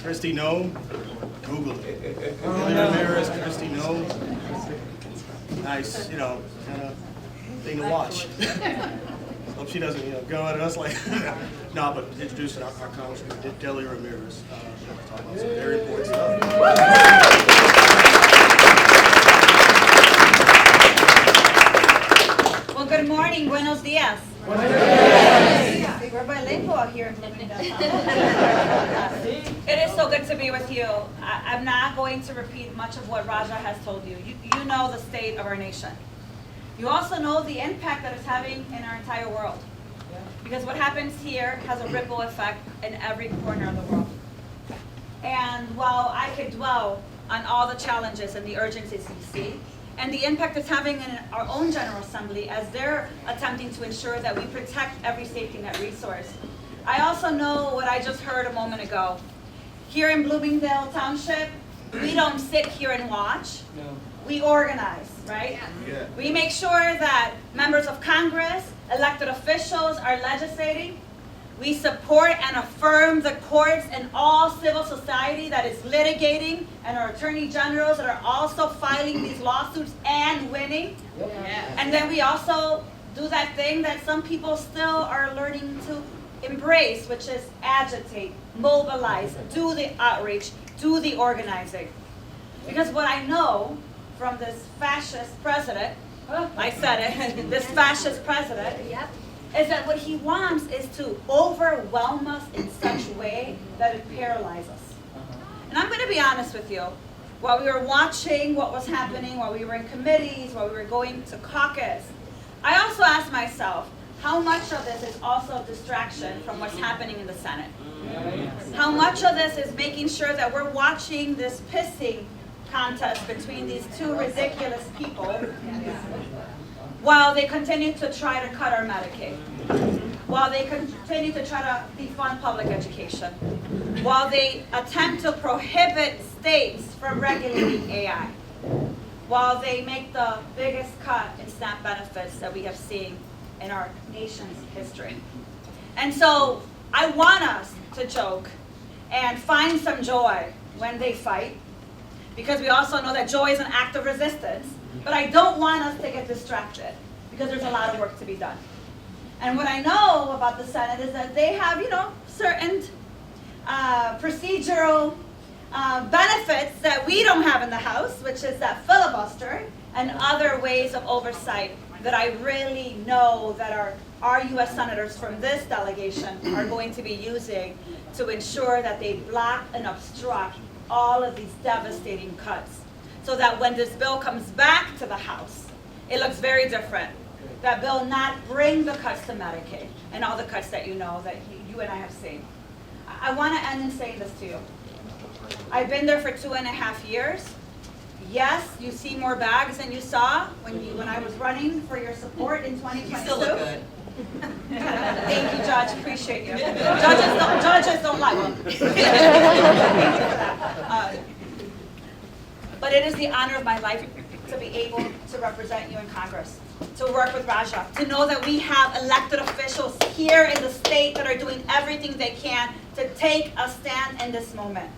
Christy No, Google it. Delia Ramirez, Christy No. Nice, kind of thing to watch. Hope she doesn't, go at us like, no, but introducing our Congresswoman, Delia Ramirez. Talking about some very important stuff. Well, good morning, buenos dias. We're bilingual out here in Bloomingdale. It is so good to be with you. I'm not going to repeat much of what Raja has told you. You know the state of our nation. You also know the impact that it's having in our entire world. Because what happens here has a ripple effect in every corner of the world. And while I could dwell on all the challenges and the urgencies we see, and the impact it's having in our own General Assembly as they're attempting to ensure that we protect every safety net resource, I also know what I just heard a moment ago. Here in Bloomingdale Township, we don't sit here and watch. No. We organize, right? Yeah. We make sure that members of Congress, elected officials are legislating. We support and affirm the courts and all civil society that is litigating, and our attorney generals that are also filing these lawsuits and winning. Yeah. And then we also do that thing that some people still are learning to embrace, which is agitate, mobilize, do the outreach, do the organizing. Because what I know from this fascist president, I said it, this fascist president, is that what he wants is to overwhelm us in such a way that it paralyzes us. And I'm going to be honest with you. While we were watching what was happening, while we were in committees, while we were going to caucus, I also asked myself, how much of this is also distraction from what's happening in the Senate? How much of this is making sure that we're watching this pissing contest between these two ridiculous people while they continue to try to cut our Medicaid, while they continue to try to defund public education, while they attempt to prohibit states from regulating AI, while they make the biggest cut in SNAP benefits that we have seen in our nation's history. And so I want us to joke and find some joy when they fight, because we also know that joy is an act of resistance. But I don't want us to get distracted, because there's a lot of work to be done. And what I know about the Senate is that they have, certain procedural benefits that we don't have in the House, which is that filibuster and other ways of oversight that I really know that our U.S. senators from this delegation are going to be using to ensure that they block and obstruct all of these devastating cuts, so that when this bill comes back to the House, it looks very different. That bill not bring the cuts to Medicaid and all the cuts that you know that you and I have seen. I want to end in saying this to you. I've been there for 2.5 years. Yes, you see more bags than you saw when I was running for your support in 2022. You still look good. Thank you, Judge. Appreciate you. Judges don't lie. Thank you for that. But it is the honor of my life to be able to represent you in Congress, to work with Raja, to know that we have elected officials here in the state that are doing everything they can to take a stand in this moment.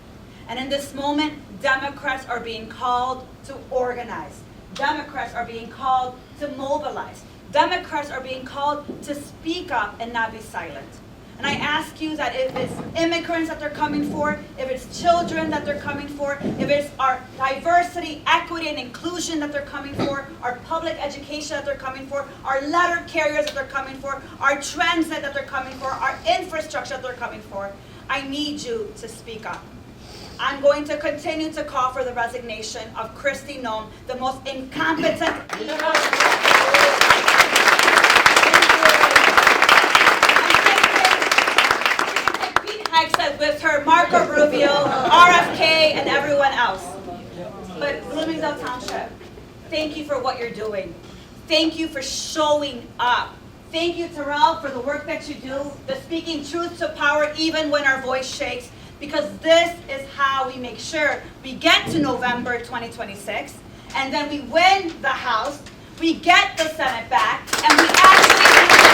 And in this moment, Democrats are being called to organize. Democrats are being called to mobilize. Democrats are being called to speak up and not be silent. And I ask you that if it's immigrants that they're coming for, if it's children that they're coming for, if it's our diversity, equity, and inclusion that they're coming for, our public education that they're coming for, our letter carriers that they're coming for, our transit that they're coming for, our infrastructure that they're coming for, I need you to speak up. I'm going to continue to call for the resignation of Christy Noem, the most incompetent said with her, Marco Rubio, RFK, and everyone else. But Bloomingdale Township, thank you for what you're doing. Thank you for showing up. Thank you, Terrell, for the work that you do, the speaking truth to power even when our voice shakes, because this is how we make sure we get to November 2026, and then we win the House, we get the Senate back, and we actually